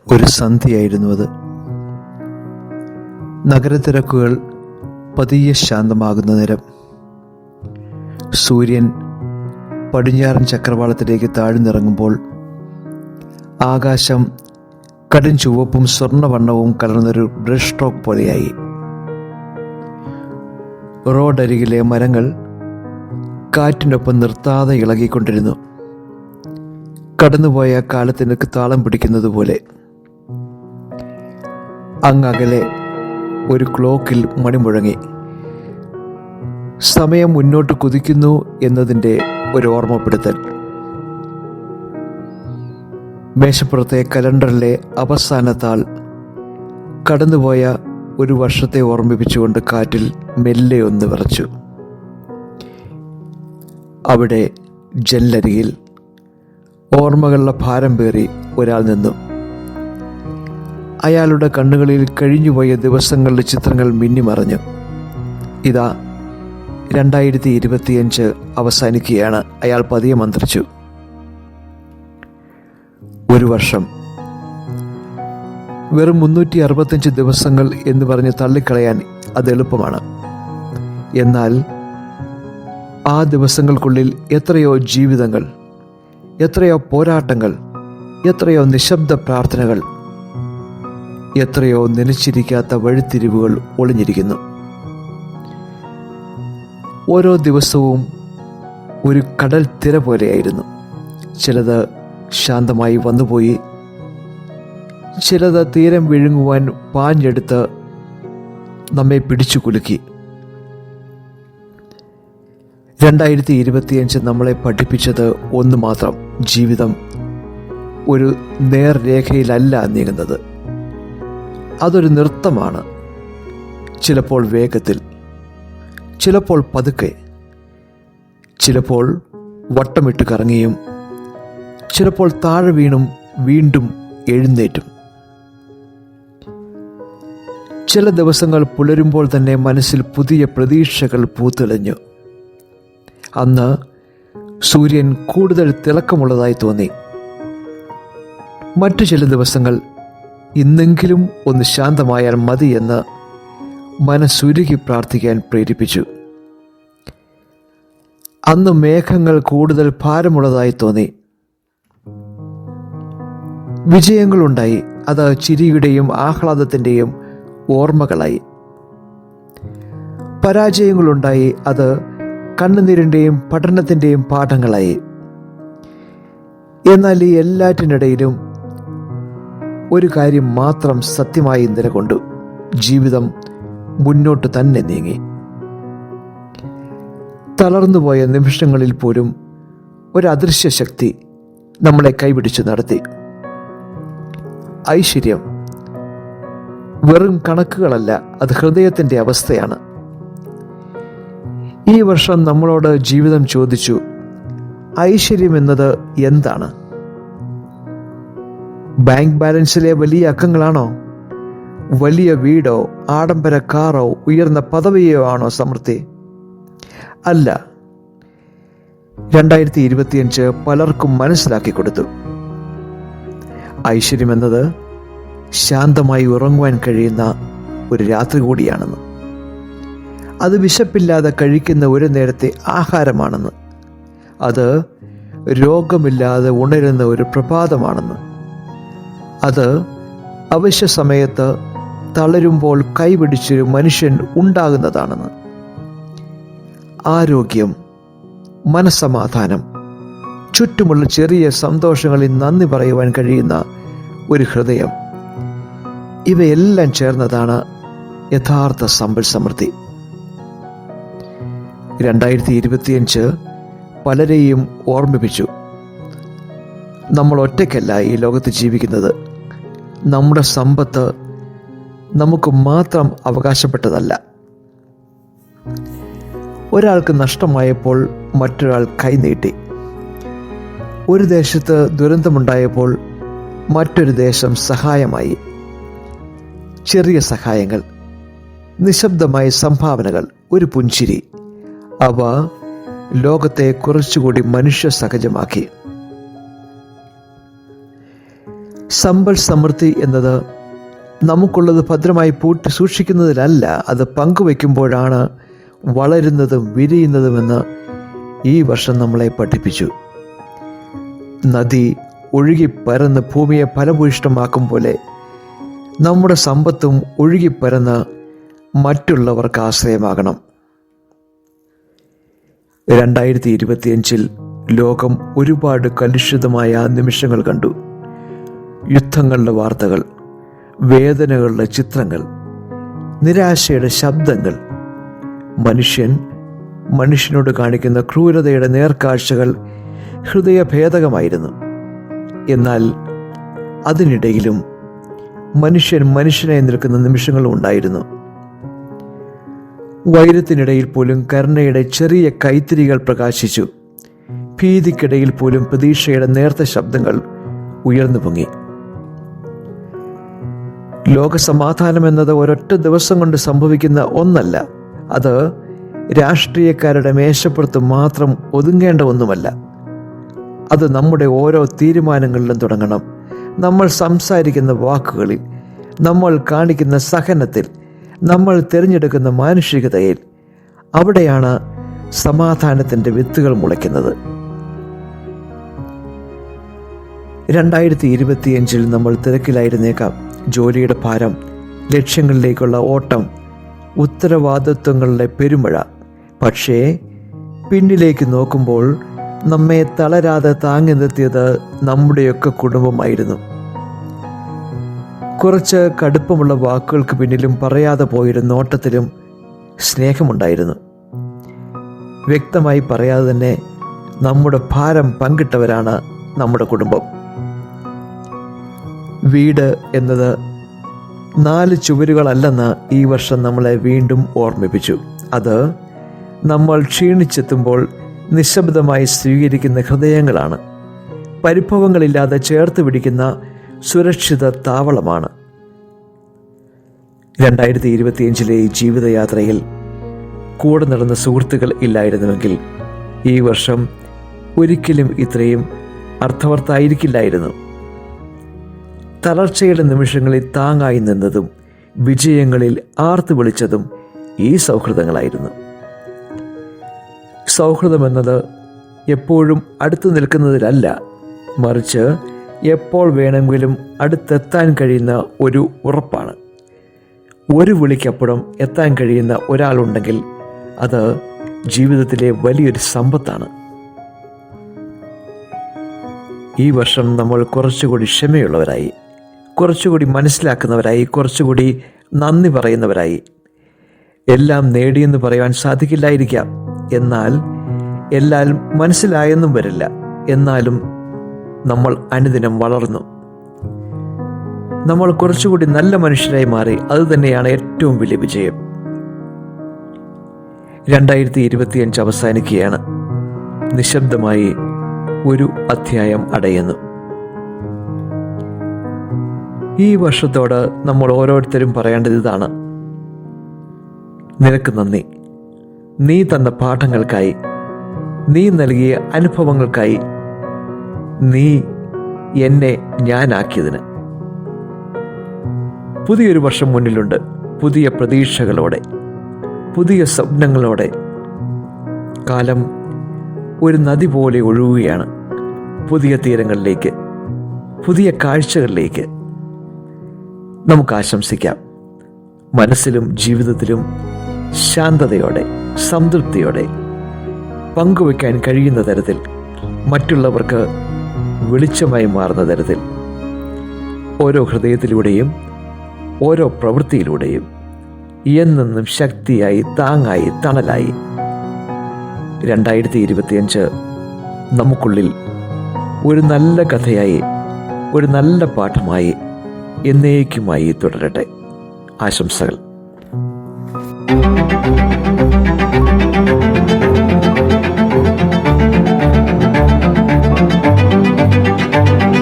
ഒരു സന്ധ്യയായിരുന്നു അത്. നഗരത്തിരക്കുകൾ പതിയെ ശാന്തമാകുന്ന നേരം. സൂര്യൻ പടിഞ്ഞാറൻ ചക്രവാളത്തിലേക്ക് താഴ്ന്നിറങ്ങുമ്പോൾ ആകാശം കടും ചുവപ്പും സ്വർണ്ണവർണ്ണവും കലർന്നൊരു ബ്രഷ് സ്ട്രോക്ക് പോലെയായി. റോഡരികിലെ മരങ്ങൾ കാറ്റിനൊപ്പം നിർത്താതെ ഇളകിക്കൊണ്ടിരുന്നു, കടന്നുപോയ കാലത്തിന് താളം പിടിക്കുന്നത് പോലെ. അങ്ങകലെ ഒരു ക്ലോക്കിൽ മണി മുഴങ്ങി. സമയം മുന്നോട്ട് കുതിക്കുന്നു എന്നതിൻ്റെ ഒരു ഓർമ്മപ്പെടുത്തൽ. മേശപ്പുറത്തെ കലണ്ടറിലെ അവസാന താൾ കടന്നുപോയ ഒരു വർഷത്തെ ഓർമ്മിപ്പിച്ചുകൊണ്ട് കാറ്റിൽ മെല്ലെ ഒന്ന് വിറച്ചു. അവിടെ ജനലരികിൽ ഓർമ്മകളുടെ ഭാരം പേറി ഒരാൾ നിന്നു. അയാളുടെ കണ്ണുകളിൽ കഴിഞ്ഞുപോയ ദിവസങ്ങളുടെ ചിത്രങ്ങൾ മിന്നിമറഞ്ഞു. ഇതാ 2025 അവസാനിക്കുകയാണ്. അയാൾ പതിയെ മന്ത്രിച്ചു. ഒരു വർഷം, വെറും 365 ദിവസങ്ങൾ എന്ന് പറഞ്ഞ് തള്ളിക്കളയാൻ അത് എളുപ്പമാണ്. എന്നാൽ ആ ദിവസങ്ങൾക്കുള്ളിൽ എത്രയോ ജീവിതങ്ങൾ, എത്രയോ പോരാട്ടങ്ങൾ, എത്രയോ നിശബ്ദ പ്രാർത്ഥനകൾ, എത്രയോ നനച്ചിരിക്കാത്ത വഴിത്തിരിവുകൾ ഒളിഞ്ഞിരിക്കുന്നു. ഓരോ ദിവസവും ഒരു കടൽ തിര പോലെയായിരുന്നു. ചിലത് ശാന്തമായി വന്നുപോയി, ചിലത് തീരം വിഴുങ്ങുവാൻ പാഞ്ഞെടുത്ത് നമ്മെ പിടിച്ചു കുലുക്കി. 2025 നമ്മളെ പഠിപ്പിച്ചത് ഒന്ന് മാത്രം: ജീവിതം ഒരു നേർരേഖയിലല്ല നീങ്ങുന്നത്. അതൊരു നൃത്തമാണ്. ചിലപ്പോൾ വേഗത്തിൽ, ചിലപ്പോൾ പതുക്കെ, ചിലപ്പോൾ വട്ടമിട്ട് കറങ്ങിയും, ചിലപ്പോൾ താഴെ വീണും വീണ്ടും എഴുന്നേറ്റും. ചില ദിവസങ്ങൾ പുലരുമ്പോൾ തന്നെ മനസ്സിൽ പുതിയ പ്രതീക്ഷകൾ പൂത്തെളിഞ്ഞു. അന്ന് സൂര്യൻ കൂടുതൽ തിളക്കമുള്ളതായി തോന്നി. മറ്റു ചില ദിവസങ്ങൾ ഇന്നെങ്കിലും ഒന്ന് ശാന്തമായാൽ മതിയെന്ന് മനസ്സുരുകി പ്രാർത്ഥിക്കാൻ പ്രേരിപ്പിച്ചു. അന്ന് മേഘങ്ങൾ കൂടുതൽ ഭാരമുള്ളതായി തോന്നി. വിജയങ്ങളുണ്ടായി, അത് ചിരിയുടെയും ആഹ്ലാദത്തിൻ്റെയും ഓർമ്മകളായി. പരാജയങ്ങളുണ്ടായി, അത് കണ്ണുനീരിൻ്റെയും പഠനത്തിൻ്റെയും പാഠങ്ങളായി. എന്നാൽ ഈ എല്ലാറ്റിനിടയിലും ഒരു കാര്യം മാത്രം സത്യമായി നിലകൊണ്ടു: ജീവിതം മുന്നോട്ട് തന്നെ നീങ്ങി. തളർന്നുപോയ നിമിഷങ്ങളിൽ പോലും ഒരു അദൃശ്യ ശക്തി നമ്മളെ കൈപിടിച്ചു നടത്തി. ഐശ്വര്യം വെറും കണക്കുകളല്ല, അത് ഹൃദയത്തിൻ്റെ അവസ്ഥയാണ്. ഈ വർഷം നമ്മളോട് ജീവിതം ചോദിച്ചു: ഐശ്വര്യം എന്നത് എന്താണ്? ബാങ്ക് ബാലൻസിലെ വലിയ അക്കങ്ങളാണോ? വലിയ വീടോ ആഡംബര കാറോ ഉയർന്ന പദവിയോ ആണോ സമൃദ്ധി? അല്ല. 2025 പലർക്കും മനസ്സിലാക്കി കൊടുത്തു. ഐശ്വര്യം എന്നത് ശാന്തമായി ഉറങ്ങുവാൻ കഴിയുന്ന ഒരു രാത്രി കൂടിയാണെന്ന്. അത് വിശപ്പില്ലാതെ കഴിക്കുന്ന ഒരു നേരത്തെ ആഹാരമാണെന്ന്. അത് രോഗമില്ലാതെ ഉണരുന്ന ഒരു പ്രഭാതമാണെന്ന്. അത് അവശ്യ സമയത്ത് തളരുമ്പോൾ കൈപിടിച്ചൊരു മനുഷ്യൻ ഉണ്ടാകുന്നതാണെന്ന്. ആരോഗ്യം, മനസ്സമാധാനം, ചുറ്റുമുള്ള ചെറിയ സന്തോഷങ്ങളിൽ നന്ദി പറയുവാൻ കഴിയുന്ന ഒരു ഹൃദയം, ഇവയെല്ലാം ചേർന്നതാണ് യഥാർത്ഥ സമ്പൽ സമൃദ്ധി. 2025 പലരെയും ഓർമ്മിപ്പിച്ചു: നമ്മൾ ഒറ്റയ്ക്കല്ല ഈ ലോകത്ത് ജീവിക്കുന്നത്. നമ്മുടെ സമ്പത്ത് നമുക്ക് മാത്രം അവകാശപ്പെട്ടതല്ല. ഒരാൾക്ക് നഷ്ടമായപ്പോൾ മറ്റൊരാൾ കൈനീട്ടി. ഒരു ദേശത്ത് ദുരന്തമുണ്ടായപ്പോൾ മറ്റൊരു ദേശം സഹായമായി. ചെറിയ സഹായങ്ങൾ, നിശബ്ദമായ സംഭാവനകൾ, ഒരു പുഞ്ചിരി, അവ ലോകത്തെ കുറച്ചുകൂടി മനുഷ്യ സഹജമാക്കി. സമ്പൽ സമൃദ്ധി എന്നത് നമുക്കുള്ളത് ഭദ്രമായി പൂട്ടി സൂക്ഷിക്കുന്നതിലല്ല, അത് പങ്കുവയ്ക്കുമ്പോഴാണ് വളരുന്നതും വിരിയുന്നതുമെന്ന് ഈ വർഷം നമ്മളെ പഠിപ്പിച്ചു. നദി ഒഴുകിപ്പരന്ന് ഭൂമിയെ ഫലഭൂയിഷ്ടമാക്കും പോലെ നമ്മുടെ സമ്പത്തും ഒഴുകിപ്പരന്ന് മറ്റുള്ളവർക്ക് ആശ്രയമാകണം. 2025 ലോകം ഒരുപാട് കലുഷിതമായ നിമിഷങ്ങൾ കണ്ടു. യുദ്ധങ്ങളുടെ വാർത്തകൾ, വേദനകളുടെ ചിത്രങ്ങൾ, നിരാശയുടെ ശബ്ദങ്ങൾ, മനുഷ്യനോട് കാണിക്കുന്ന ക്രൂരതയുടെ നേർക്കാഴ്ചകൾ ഹൃദയഭേദകമായിരുന്നു. എന്നാൽ അതിനിടയിലും മനുഷ്യനായി നിൽക്കുന്ന നിമിഷങ്ങളും ഉണ്ടായിരുന്നു. വൈരത്തിനിടയിൽ പോലും കരുണയുടെ ചെറിയ കൈത്തിരികൾ പ്രകാശിച്ചു. ഭീതിക്കിടയിൽ പോലും പ്രതീക്ഷയുടെ നേർത്ത ശബ്ദങ്ങൾ ഉയർന്നു പൊങ്ങി. ലോകസമാധാനം എന്നത് ഒരൊറ്റ ദിവസം കൊണ്ട് സംഭവിക്കുന്ന ഒന്നല്ല. അത് രാഷ്ട്രീയക്കാരുടെ മേശപ്പുറത്ത് മാത്രം ഒതുങ്ങേണ്ട ഒന്നുമല്ല. അത് നമ്മുടെ ഓരോ തീരുമാനങ്ങളിലും തുടങ്ങണം. നമ്മൾ സംസാരിക്കുന്ന വാക്കുകളിൽ, നമ്മൾ കാണിക്കുന്ന സഹനത്തിൽ, നമ്മൾ തിരഞ്ഞെടുക്കുന്ന മാനുഷികതയിൽ. അവിടെയാണ് സമാധാനത്തിൻ്റെ വിത്തുകൾ മുളയ്ക്കുന്നത്. 2025 നമ്മൾ തിരക്കിലായിരുന്നേക്കാം. ജോലിയുടെ ഭാരം, ലക്ഷ്യങ്ങളിലേക്കുള്ള ഓട്ടം, ഉത്തരവാദിത്വങ്ങളുടെ പെരുമഴ. പക്ഷേ പിന്നിലേക്ക് നോക്കുമ്പോൾ നമ്മെ തളരാതെ താങ്ങി നിർത്തിയത് നമ്മുടെയൊക്കെ കുടുംബമായിരുന്നു. കുറച്ച് കടുപ്പമുള്ള വാക്കുകൾക്ക് പിന്നിലും പറയാതെ പോയിരുന്ന നോട്ടത്തിലും സ്നേഹമുണ്ടായിരുന്നു. വ്യക്തമായി പറയാതെ തന്നെ നമ്മുടെ ഭാരം പങ്കിട്ടവരാണ് നമ്മുടെ കുടുംബം. വീട് എന്നത് 4 ചുവരുകളല്ലെന്ന് ഈ വർഷം നമ്മളെ വീണ്ടും ഓർമ്മിപ്പിച്ചു. അത് നമ്മൾ ക്ഷീണിച്ചെത്തുമ്പോൾ നിശബ്ദമായി സ്വീകരിക്കുന്ന ഹൃദയങ്ങളാണ്. പരിഭവങ്ങളില്ലാതെ ചേർത്ത് പിടിക്കുന്ന സുരക്ഷിത താവളമാണ്. 2025 ഈ ജീവിതയാത്രയിൽ കൂടെ നടന്ന സുഹൃത്തുക്കൾ ഇല്ലായിരുന്നുവെങ്കിൽ ഈ വർഷം ഒരിക്കലും ഇത്രയും അർത്ഥവത്തായിരിക്കില്ലായിരുന്നു. തളർച്ചയുടെ നിമിഷങ്ങളിൽ താങ്ങായി നിന്നതും വിജയങ്ങളിൽ ആർത്തു വിളിച്ചതും ഈ സൗഹൃദങ്ങളായിരുന്നു. സൗഹൃദമെന്നത് എപ്പോഴും അടുത്തു നിൽക്കുന്നതിലല്ല, മറിച്ച് എപ്പോൾ വേണമെങ്കിലും അടുത്തെത്താൻ കഴിയുന്ന ഒരു ഉറപ്പാണ്. ഒരു വിളിക്കപ്പുറം എത്താൻ കഴിയുന്ന ഒരാളുണ്ടെങ്കിൽ അത് ജീവിതത്തിലെ വലിയൊരു സമ്പത്താണ്. ഈ വർഷം നമ്മൾ കുറച്ചുകൂടി ക്ഷമയുള്ളവരായി, കുറച്ചുകൂടി മനസ്സിലാക്കുന്നവരായി, കുറച്ചുകൂടി നന്ദി പറയുന്നവരായി. എല്ലാം നേടിയെന്ന് പറയാൻ സാധിക്കില്ലായിരിക്കാം, എന്നാൽ എല്ലാം മനസ്സിലായെന്നും വരില്ല. എന്നാലും നമ്മൾ അനുദിനം വളർന്നു. നമ്മൾ കുറച്ചുകൂടി നല്ല മനുഷ്യരായി മാറി. അതുതന്നെയാണ് ഏറ്റവും വലിയ വിജയം. 2025 അവസാനിക്കുകയാണ്. നിശബ്ദമായി ഒരു അധ്യായം അടയുന്നു. ഈ വർഷത്തോട് നമ്മൾ ഓരോരുത്തരും പറയേണ്ടത് ഇതാണ്: നിനക്ക് നന്ദി. നീ തന്ന പാഠങ്ങൾക്കായി, നീ നൽകിയ അനുഭവങ്ങൾക്കായി, നീ എന്നെ ഞാനാക്കിയതിന്. പുതിയൊരു വർഷം മുന്നിലുണ്ട്. പുതിയ പ്രതീക്ഷകളോടെ, പുതിയ സ്വപ്നങ്ങളോടെ. കാലം ഒരു നദി പോലെ ഒഴുകുകയാണ്. പുതിയ തീരങ്ങളിലേക്ക്, പുതിയ കാഴ്ചകളിലേക്ക്. നമുക്ക് ആശംസിക്കാം. മനസ്സിലും ജീവിതത്തിലും ശാന്തതയോടെ, സംതൃപ്തിയോടെ പങ്കുവയ്ക്കാൻ കഴിയുന്ന തരത്തിൽ, മറ്റുള്ളവർക്ക് വെളിച്ചമായി മാറുന്ന തരത്തിൽ, ഓരോ ഹൃദയത്തിലൂടെയും ഓരോ പ്രവൃത്തിയിലൂടെയും എന്നെന്നും ശക്തിയായി, താങ്ങായി, തണലായി 2025 നമുക്കുള്ളിൽ ഒരു നല്ല കഥയായി, ഒരു നല്ല പാഠമായി എന്നേക്കുമായി തുടരട്ടെ. ആശംസകൾ.